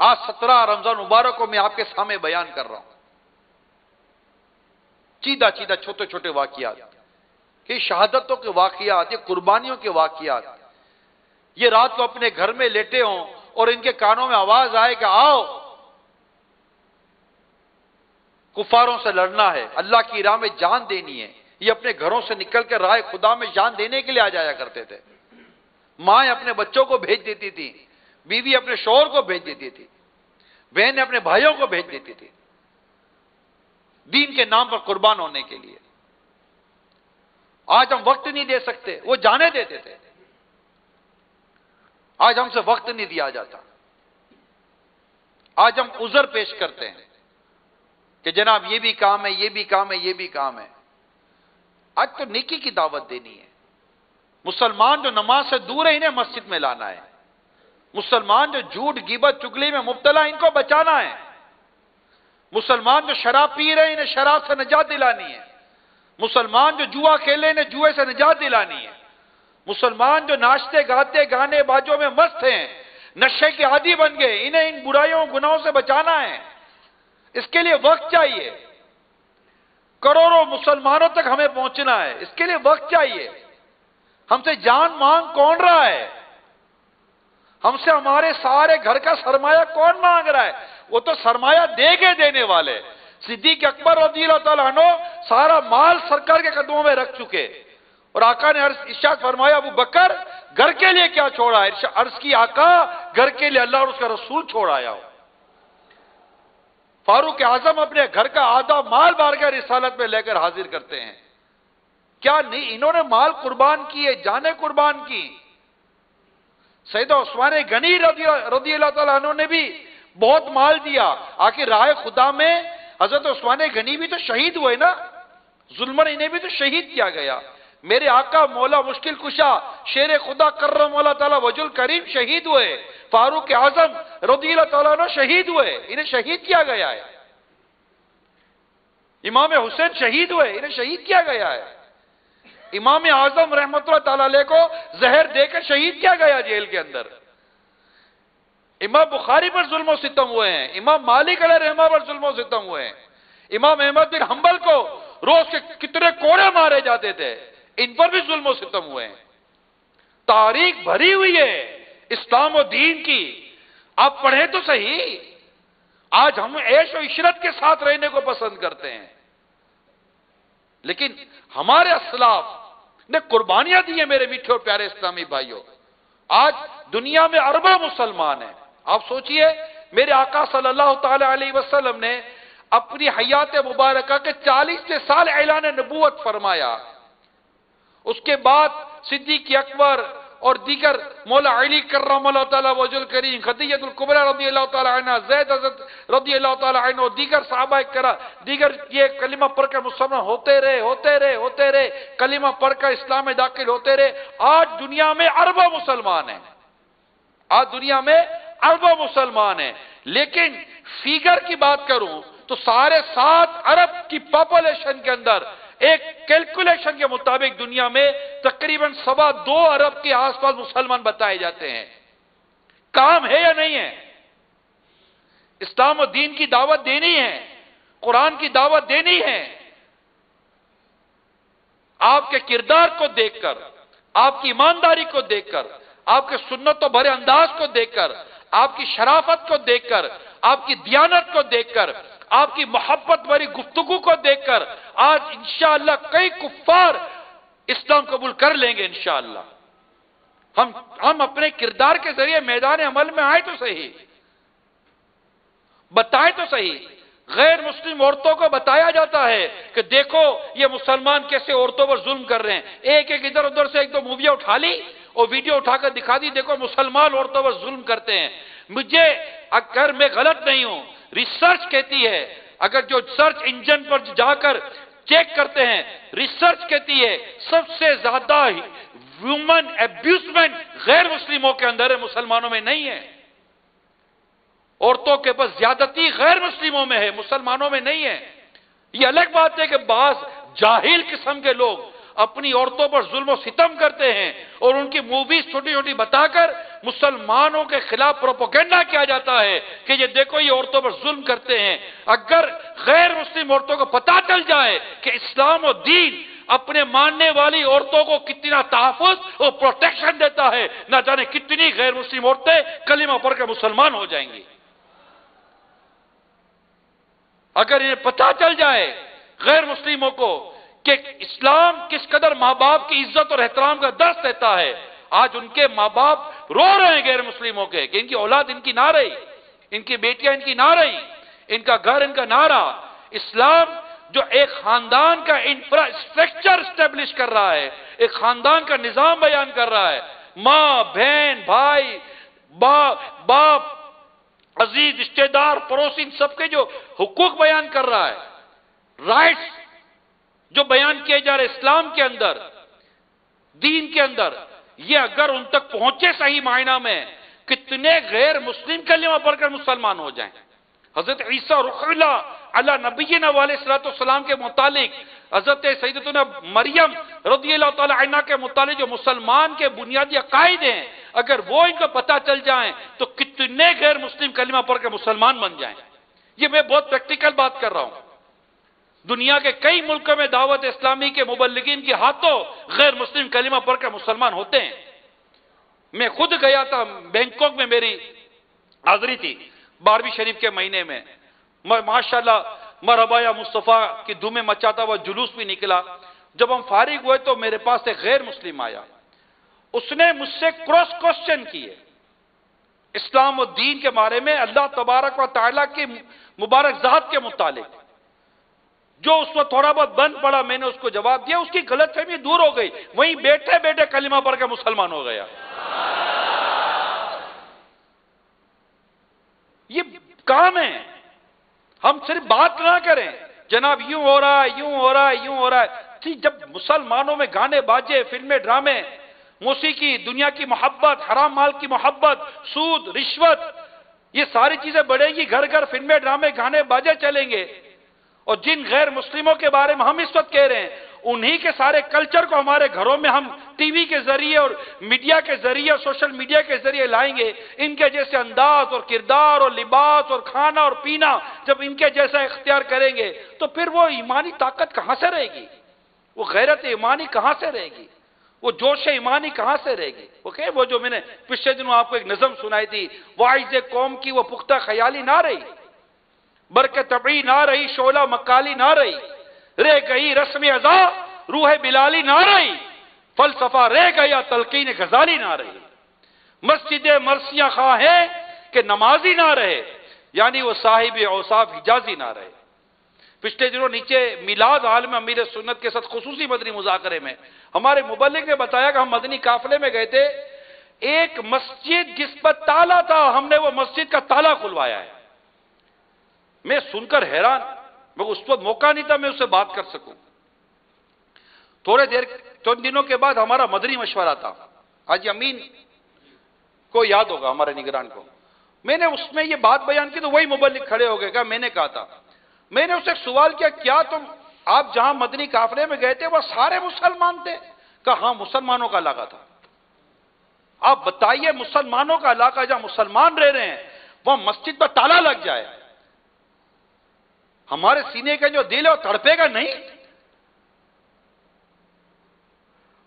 Speaker 1: آج 17 رمضان مبارک کو میں آپ کے سامنے بیان کر رہا ہوں، چیدہ چیدہ چھوٹے چھوٹے واقعات، یہ شہادتوں کے واقعات، یہ قربانیوں کے واقعات۔ یہ رات کو اپنے گھر میں لیٹے ہوں اور ان کے کانوں میں آواز آئے کہ آؤ کفاروں سے لڑنا ہے، اللہ کی راہ میں جان دینی ہے۔ یہ اپنے گھروں سے نکل کے راہ خدا میں جان دینے کے لیے آ جایا کرتے تھے۔ مائیں اپنے بچوں کو بھیج دیتی تھی، بیوی اپنے شوہر کو بھیج دیتی تھی، بہنیں اپنے بھائیوں کو بھیج دیتی تھی، دین کے نام پر قربان ہونے کے لیے۔ آج ہم وقت نہیں دے سکتے، وہ جانے دیتے تھے، آج ہم سے وقت نہیں دیا جاتا۔ آج ہم عذر پیش کرتے ہیں کہ جناب یہ بھی کام ہے، یہ بھی کام ہے، یہ بھی کام ہے۔ آج تو نیکی کی دعوت دینی ہے۔ مسلمان جو نماز سے دور ہے انہیں مسجد میں لانا ہے، مسلمان جو جھوٹ غیبت چگلی میں مبتلا ان کو بچانا ہے، مسلمان جو شراب پی رہے ہیں انہیں شراب سے نجات دلانی ہے، مسلمان جو جوا کھیلے انہیں جوئے سے نجات دلانی ہے، مسلمان جو ناچتے گاتے گانے باجوں میں مست ہیں، نشے کے عادی بن گئے، انہیں ان برائیوں گناہوں سے بچانا ہے۔ اس کے لیے وقت چاہیے، کروڑوں مسلمانوں تک ہمیں پہنچنا ہے، اس کے لیے وقت چاہیے۔ ہم سے جان مانگ کون رہا ہے؟ ہم سے ہمارے سارے گھر کا سرمایہ کون مانگ رہا ہے؟ وہ تو سرمایہ دے کے دینے والے۔ صدیق اکبر رضی اللہ تعالیٰ عنہ سارا مال سرکار کے قدموں میں رکھ چکے، اور آقا نے ارشاد فرمایا ابو بکر گھر کے لیے کیا چھوڑا ہے؟ عرض کی آقا گھر کے لیے اللہ اور اس کا رسول چھوڑ آیا ہو۔ فاروق اعظم اپنے گھر کا آدھا مال بارگاہ رسالت میں لے کر حاضر کرتے ہیں۔ کیا نہیں انہوں نے مال قربان کیے، جانیں قربان کی۔ سیدہ عثمان غنی رضی اللہ تعالیٰ عنہ نے بھی بہت مال دیا، آخر راہ خدا میں حضرت عثمان غنی بھی تو شہید ہوئے نا، ظلمن انہیں بھی تو شہید کیا گیا۔ میرے آقا مولا مشکل کشا شیر خدا کرم مولا تعالیٰ وجل کریم شہید ہوئے، فاروق اعظم رضی اللہ تعالیٰ عنہ شہید ہوئے، انہیں شہید کیا گیا ہے۔ امام حسین شہید ہوئے، انہیں شہید کیا گیا ہے۔ امام اعظم رحمت اللہ تعالیٰ علیہ کو زہر دے کر شہید کیا گیا جیل کے اندر۔ امام بخاری پر ظلم و ستم ہوئے ہیں، امام مالک علیہ رحمہ پر ظلم و ستم ہوئے ہیں، امام احمد بن حنبل کو روز کے کتنے کوڑے مارے جاتے تھے، ان پر بھی ظلم و ستم ہوئے ہیں۔ تاریخ بھری ہوئی ہے اسلام و دین کی، آپ پڑھیں تو صحیح۔ آج ہم عیش و عشرت کے ساتھ رہنے کو پسند کرتے ہیں، لیکن ہمارے اسلاف نے قربانیاں دی ہیں میرے میٹھے اور پیارے اسلامی بھائیوں۔ آج دنیا میں اربوں مسلمان ہیں۔ آپ سوچئے میرے آقا صلی اللہ تعالی علیہ وسلم نے اپنی حیات مبارکہ کے 40 سال اعلان نبوت فرمایا، اس کے بعد صدیق اکبر اور دیگر مولا علی کرم اللہ تعالیٰ وجل کریم، خدیجہ الکبریٰ رضی اللہ تعالیٰ عنہ، زید حضرت رضی اللہ تعالیٰ عنہ، دیگر صحابہ کرام، دیگر یہ کلمہ پڑھ کر مسلمان ہوتے رہے، کلمہ پڑھ کر اسلام میں داخل ہوتے رہے۔ آج دنیا میں اربوں مسلمان ہیں، آج دنیا میں اربوں مسلمان ہیں، لیکن فیگر کی بات کروں تو سارے 7 ارب کی پاپولیشن کے اندر ایک کیلکولیشن کے مطابق دنیا میں تقریباً 2.25 ارب کے آس پاس مسلمان بتائے جاتے ہیں. کام ہے یا نہیں ہے؟ اسلام و دین کی دعوت دینی ہے، قرآن کی دعوت دینی ہے. آپ کے کردار کو دیکھ کر، آپ کی ایمانداری کو دیکھ کر، آپ کے سنت و بھرے انداز کو دیکھ کر، آپ کی شرافت کو دیکھ کر، آپ کی دیانت کو دیکھ کر، آپ کی محبت بھری گفتگو کو دیکھ کر آج انشاءاللہ کئی کفار اسلام قبول کر لیں گے انشاءاللہ. ہم اپنے کردار کے ذریعے میدان عمل میں آئے تو صحیح، بتائیں تو صحیح. غیر مسلم عورتوں کو بتایا جاتا ہے کہ دیکھو یہ مسلمان کیسے عورتوں پر ظلم کر رہے ہیں. ایک ادھر ادھر سے 1-2 موویاں اٹھا لی اور ویڈیو اٹھا کر دکھا دی، دیکھو مسلمان عورتوں پر ظلم کرتے ہیں. مجھے اگر میں غلط نہیں ہوں، ریسرچ کہتی ہے، اگر جو سرچ انجن پر جا کر چیک کرتے ہیں، ریسرچ کہتی ہے سب سے زیادہ ویمن ایبیوزمنٹ غیر مسلموں کے اندر ہے، مسلمانوں میں نہیں ہے. عورتوں کے پاس زیادتی غیر مسلموں میں ہے، مسلمانوں میں نہیں ہے. یہ الگ بات ہے کہ بعض جاہل قسم کے لوگ اپنی عورتوں پر ظلم و ستم کرتے ہیں اور ان کی موویز چھوٹی چھوٹی بتا کر مسلمانوں کے خلاف پروپیگنڈا کیا جاتا ہے کہ یہ دیکھو یہ عورتوں پر ظلم کرتے ہیں. اگر غیر مسلم عورتوں کو پتہ چل جائے کہ اسلام و دین اپنے ماننے والی عورتوں کو کتنا تحفظ اور پروٹیکشن دیتا ہے، نہ جانے کتنی غیر مسلم عورتیں کلمہ پڑھ کر مسلمان ہو جائیں گی. اگر انہیں پتہ چل جائے غیر مسلموں کو کہ اسلام کس قدر ماں باپ کی عزت اور احترام کا درس دیتا ہے. آج ان کے ماں باپ رو رہے ہیں غیر مسلموں کے کہ ان کی اولاد ان کی نہ رہی، ان کی بیٹیاں ان کی نہ رہی، ان کا گھر ان کا نہ رہا. اسلام جو ایک خاندان کا انفراسٹرکچر اسٹیبلش کر رہا ہے، ایک خاندان کا نظام بیان کر رہا ہے، ماں بہن بھائی باپ عزیز رشتہ دار پڑوسی ان سب کے جو حقوق بیان کر رہا ہے، رائٹس جو بیان کیے جا رہے اسلام کے اندر، دین کے اندر، یہ اگر ان تک پہنچے صحیح معنی میں کتنے غیر مسلم کلمہ پڑھ کر مسلمان ہو جائیں. حضرت عیسیٰ روح اللہ علی نبینا علیہ السلام کے متعلق، حضرت سیدتنا مریم رضی اللہ تعالی عنہ کے متعلق جو مسلمان کے بنیادی عقائد ہیں، اگر وہ ان کو پتہ چل جائیں تو کتنے غیر مسلم کلمہ پڑھ کر مسلمان بن جائیں. یہ میں بہت پریکٹیکل بات کر رہا ہوں. دنیا کے کئی ملکوں میں دعوت اسلامی کے مبلغین کے ہاتھوں غیر مسلم کلمہ پڑھ کر مسلمان ہوتے ہیں. میں خود گیا تھا، بینکاک میں میری حاضری تھی 12ویں شریف کے مہینے میں. ماشاءاللہ مرحبا یا مصطفیٰ کی دھومیں مچاتا ہوا جلوس بھی نکلا. جب ہم فارغ ہوئے تو میرے پاس ایک غیر مسلم آیا. اس نے مجھ سے کراس کوسچن کیے اسلام و دین کے بارے میں، اللہ تبارک و تعالیٰ کی مبارک ذات کے متعلق. جو اس کو تھوڑا بہت بند پڑا میں نے اس کو جواب دیا، اس کی غلط فہمی دور ہو گئی. وہیں بیٹھے بیٹھے کلمہ پڑھ کے مسلمان ہو گیا. یہ کام ہے، ہم صرف بات نہ کریں جناب یوں ہو رہا ہے یوں ہو رہا ہے یوں ہو رہا ہے. جب مسلمانوں میں گانے باجے، فلمیں، ڈرامے، موسیقی، دنیا کی محبت، حرام مال کی محبت، سود، رشوت، یہ ساری چیزیں بڑھیں گی، گھر گھر فلمیں، ڈرامے، گانے باجے چلیں گے. اور جن غیر مسلموں کے بارے میں ہم اس وقت کہہ رہے ہیں، انہی کے سارے کلچر کو ہمارے گھروں میں ہم ٹی وی کے ذریعے اور میڈیا کے ذریعے اور سوشل میڈیا کے ذریعے لائیں گے. ان کے جیسے انداز اور کردار اور لباس اور کھانا اور پینا جب ان کے جیسا اختیار کریں گے تو پھر وہ ایمانی طاقت کہاں سے رہے گی؟ وہ غیرت ایمانی کہاں سے رہے گی؟ وہ جوش ایمانی کہاں سے رہے گی؟ وہ جو میں نے پچھلے دنوں آپ کو ایک نظم سنائی تھی، واعظ قوم کی وہ پختہ خیالی نہ رہی، برکت طبعی نہ رہی، شعلہ مکالی نہ رہی، رہ گئی رسم ازا روح بلالی نہ رہی، فلسفہ رہ گیا تلقین غزالی نہ رہی. مسجد مرثیہ خواہ ہے کہ نمازی نہ رہے، یعنی وہ صاحب اوصاف حجازی نہ رہے. پچھلے دنوں نیچے میلاد عالم امیر سنت کے ساتھ خصوصی مدنی مذاکرے میں ہمارے مبلغ نے بتایا کہ ہم مدنی قافلے میں گئے تھے، ایک مسجد جس پر تالا تھا، ہم نے وہ مسجد کا تالا کھلوایا ہے. میں سن کر حیران، میں اس وقت موقع نہیں تھا میں اس سے بات کر سکوں. چند دنوں کے بعد ہمارا مدنی مشورہ تھا، حاجی امین کو یاد ہوگا ہمارے نگران کو. میں نے اس میں یہ بات بیان کی تو وہی مبلغ کھڑے ہو گئے. میں نے کہا تھا، میں نے اس سے ایک سوال کیا، کیا تم آپ جہاں مدنی قافلے میں گئے تھے وہ سارے مسلمان تھے؟ کہا ہاں مسلمانوں کا علاقہ تھا۔ آپ بتائیے مسلمانوں کا علاقہ جہاں مسلمان رہ رہے ہیں وہ مسجد پر تالا لگ جائے، ہمارے سینے کا جو دل ہے وہ تڑپے گا نہیں؟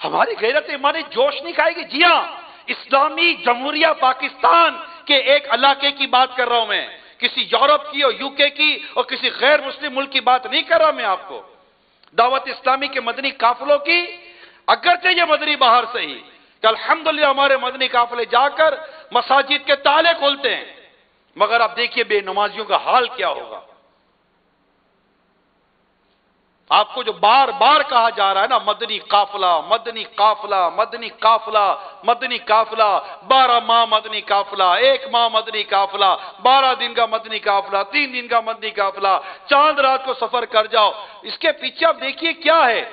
Speaker 1: ہماری غیرت ایمانی جوش نہیں کھائے گی؟ جی ہاں، اسلامی جمہوریہ پاکستان کے ایک علاقے کی بات کر رہا ہوں میں، کسی یورپ کی اور UK کی اور کسی غیر مسلم ملک کی بات نہیں کر رہا میں آپ کو۔ دعوت اسلامی کے مدنی قافلوں کی، اگرچہ یہ مدنی باہر سے ہی کہ الحمدللہ ہمارے مدنی قافلے جا کر مساجد کے تالے کھولتے ہیں، مگر آپ دیکھیے بے نمازیوں کا حال کیا ہوگا۔ آپ کو جو بار بار کہا جا رہا ہے نا مدنی قافلہ مدنی قافلہ مدنی قافلہ مدنی قافلہ، 12 ماہ مدنی قافلہ، 1 ماہ مدنی قافلہ، 12 دن کا مدنی قافلہ، 3 دن کا مدنی قافلہ، چاند رات کو سفر کر جاؤ۔ اس کے پیچھے آپ دیکھیے کیا ہے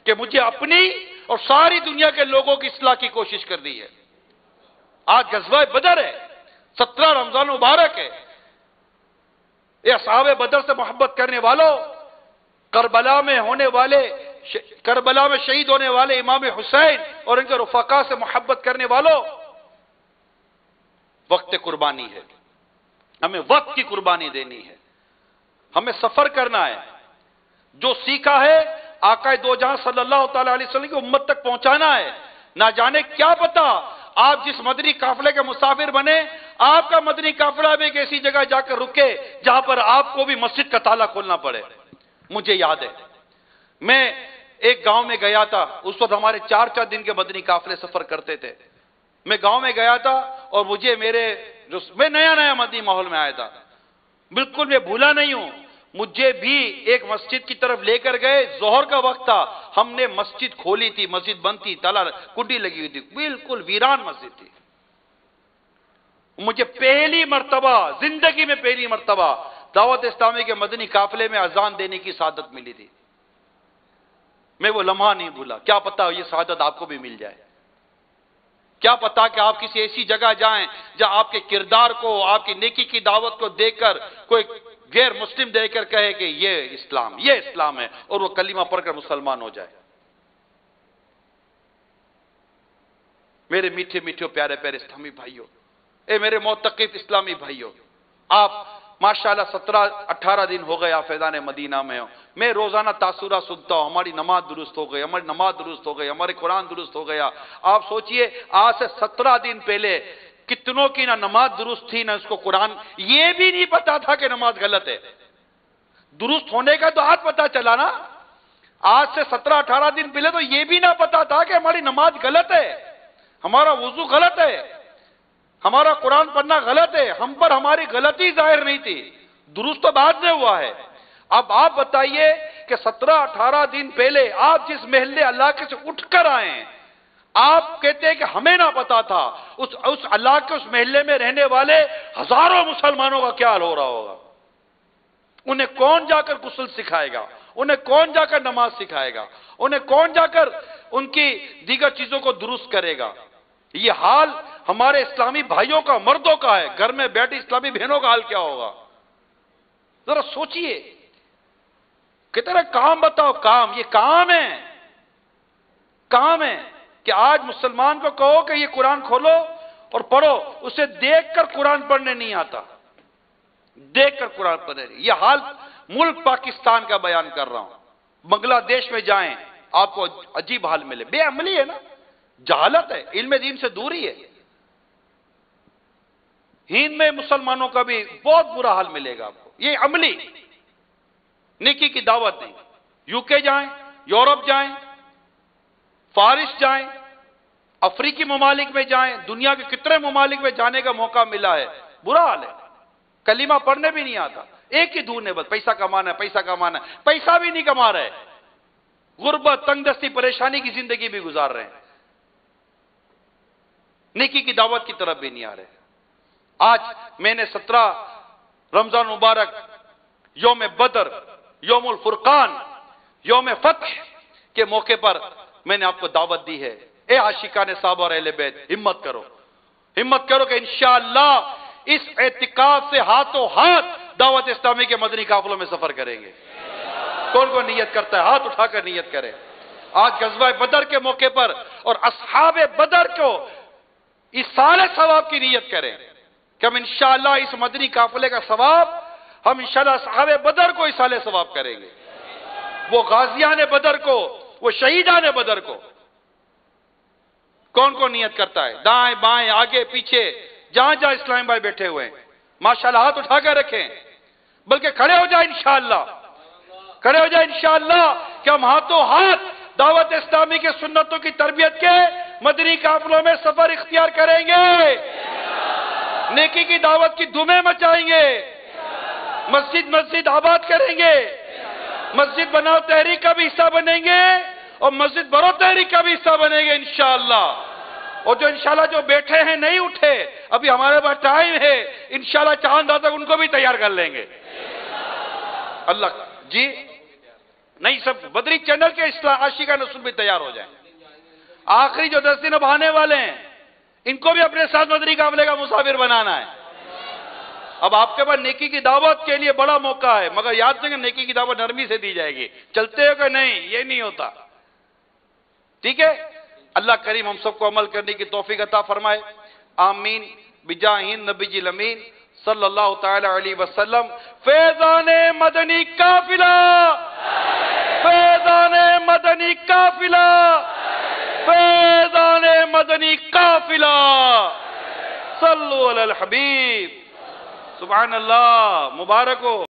Speaker 1: کہ مجھے اپنی اور ساری دنیا کے لوگوں کی اصلاح کی کوشش کر دی ہے۔ آج غزوہ بدر ہے، 17 رمضان مبارک ہے۔ یہ اصحاب بدر سے محبت کرنے والوں، کربلا میں شہید ہونے والے امام حسین اور ان کے رفقا سے محبت کرنے والوں، وقت قربانی ہے، ہمیں وقت کی قربانی دینی ہے، ہمیں سفر کرنا ہے، جو سیکھا ہے آقا دو جہاں صلی اللہ تعالی علیہ وسلم کی امت تک پہنچانا ہے۔ نہ جانے کیا پتا آپ جس مدنی قافلے کے مسافر بنے، آپ کا مدنی قافلہ بھی ایک ایسی جگہ جا کر رکے جہاں پر آپ کو بھی مسجد کا تالا کھولنا پڑے۔ مجھے یاد ہے میں ایک گاؤں میں گیا تھا، اس وقت ہمارے 4 دن کے مدنی قافلے سفر کرتے تھے۔ میں گاؤں میں گیا تھا اور میں نیا مدنی ماحول میں آیا تھا، بالکل میں بھولا نہیں ہوں۔ مجھے بھی ایک مسجد کی طرف لے کر گئے، ظہر کا وقت تھا، ہم نے مسجد کھولی تھی، مسجد بند تھی، تالا کنڈی لگی ہوئی تھی، بالکل ویران مسجد تھی۔ مجھے پہلی مرتبہ زندگی میں پہلی مرتبہ دعوت اسلامی کے مدنی قافلے میں اذان دینے کی سعادت ملی تھی۔ میں وہ لمحہ نہیں بھولا۔ کیا پتا یہ سعادت آپ کو بھی مل جائے، کیا پتا کہ آپ کسی ایسی جگہ جائیں جہاں آپ کے کردار کو، آپ کی نیکی کی دعوت کو دیکھ کر کوئی غیر مسلم دیکھ کر کہے کہ یہ اسلام ہے، اور وہ کلمہ پڑھ کر مسلمان ہو جائے۔ میرے میٹھے میٹھے پیارے پیارے اسلامی بھائیوں، اے میرے معتقد اسلامی بھائیوں، آپ ماشاءاللہ 17-18 دن ہو گئے آپ فیضان مدینہ میں ہو۔ میں روزانہ تاثرات سنتا ہوں، ہماری نماز درست ہو گئی، ہمارے قرآن درست ہو گیا۔ آپ سوچئے آج سے 17 دن پہلے کتنوں کی نہ نماز درست تھی نہ اس کو قرآن، یہ بھی نہیں پتا تھا کہ نماز غلط ہے۔ درست ہونے کا تو آج پتا چلا نا، آج سے 17-18 دن پہلے تو یہ بھی نہ پتا تھا کہ ہماری نماز غلط ہے، ہمارا وضو غلط ہے، ہمارا قرآن پڑھنا غلط ہے، ہم پر ہماری غلطی ظاہر نہیں تھی، درست تو بعد میں ہوا ہے۔ اب آپ بتائیے کہ 17-18 دن پہلے آپ جس محلے علاقے سے اٹھ کر آئے ہیں، آپ کہتے ہیں کہ ہمیں نہ پتا تھا، اس علاقے اس محلے میں رہنے والے ہزاروں مسلمانوں کا کیا حال ہو رہا ہوگا؟ انہیں کون جا کر غسل سکھائے گا؟ انہیں کون جا کر نماز سکھائے گا؟ انہیں کون جا کر ان کی دیگر چیزوں کو درست کرے گا؟ یہ حال ہمارے اسلامی بھائیوں کا، مردوں کا ہے، گھر میں بیٹھی اسلامی بہنوں کا حال کیا ہوگا؟ ذرا سوچئے، کتنا کام بتاؤ، یہ کام ہے کہ آج مسلمان کو کہو کہ یہ قرآن کھولو اور پڑھو، اسے دیکھ کر قرآن پڑھنے نہیں آتا، دیکھ کر قرآن پڑھنے نہیں۔ یہ حال ملک پاکستان کا بیان کر رہا ہوں۔ بنگلہ دیش میں جائیں آپ کو عجیب حال ملے، بے عملی ہے نا، جہالت ہے، علم دین سے دوری ہے۔ ہند میں مسلمانوں کا بھی بہت برا حال ملے گا آپ کو، یہ عملی نیکی کی دعوت نہیں۔ UK جائیں، یورپ جائیں، فارس جائیں، افریقی ممالک میں جائیں، دنیا کے کتنے ممالک میں جانے کا موقع ملا ہے، برا حال ہے، کلمہ پڑھنے بھی نہیں آتا، ایک ہی دھن ہے بس پیسہ کمانا ہے، پیسہ بھی نہیں کما رہے، غربت، تنگ دستی، پریشانی کی زندگی بھی گزار رہے ہیں، نیکی کی دعوت کی طرف بھی نہیں آ رہے۔ آج میں نے 17 رمضان مبارک، یوم بدر، یوم الفرقان، یوم فتح کے موقع پر میں نے آپ کو دعوت دی ہے، اے عاشقان صحابہ اور اہل بیت، ہمت کرو کہ انشاءاللہ اس اعتکاف سے ہاتھوں ہاتھ دعوت اسلامی کے مدنی قافلوں میں سفر کریں گے۔ کون کون نیت کرتا ہے؟ ہاتھ اٹھا کر نیت کرے. آج غزوہ بدر کے موقع پر اور اصحاب بدر کو ایصال ثواب کی نیت کریں کہ ہم انشاءاللہ اس مدنی قافلے کا ثواب ہم انشاءاللہ اصحاب بدر کو ایصال ثواب کریں گے. وہ غازیان بدر کو، وہ شہیدان بدر کو. کون کون نیت کرتا ہے؟ دائیں بائیں آگے پیچھے جہاں جہاں اسلام بھائی بیٹھے ہوئے ہیں ماشاءاللہ ہاتھ اٹھا کر رکھیں، بلکہ کھڑے ہو جائیں انشاءاللہ، کھڑے ہو جائیں انشاءاللہ کہ ہم ہاتھوں ہاتھ دعوت اسلامی کے سنتوں کی تربیت کے مدنی قافلوں میں سفر اختیار کریں گے، نیکی کی دعوت کی دھومیں مچائیں گے، مسجد مسجد آباد کریں گے، مسجد بناؤ تحریک کا بھی حصہ بنیں گے اور مسجد برو تحریک کا بھی حصہ بنیں گے انشاءاللہ. اور جو انشاءاللہ جو بیٹھے ہیں نہیں اٹھے، ابھی ہمارے پاس ٹائم ہے، انشاءاللہ چاند تک ان کو بھی تیار کر لیں گے. اللہ جی نہیں، سب بدری چینل کے عاشقان رسول بھی تیار ہو جائیں. آخری جو 10 دن اب آنے والے ہیں ان کو بھی اپنے ساتھ مدنی قافلے کا مسافر بنانا ہے. اب آپ کے پاس نیکی کی دعوت کے لیے بڑا موقع ہے، مگر یاد رکھیں نیکی کی دعوت نرمی سے دی جائے گی. چلتے ہو کہ نہیں؟ یہ نہیں ہوتا. ٹھیک ہے؟ اللہ کریم ہم سب کو عمل کرنے کی توفیق عطا فرمائے. آمین بجاہ نبی جی الامین صلی اللہ تعالی علیہ وسلم. فیضان مدنی قافلہ، فیضان مدنی قافلہ، فیضان مدنی قافلہ. صلو علی الحبیب. سبحان اللہ، مبارک ہو.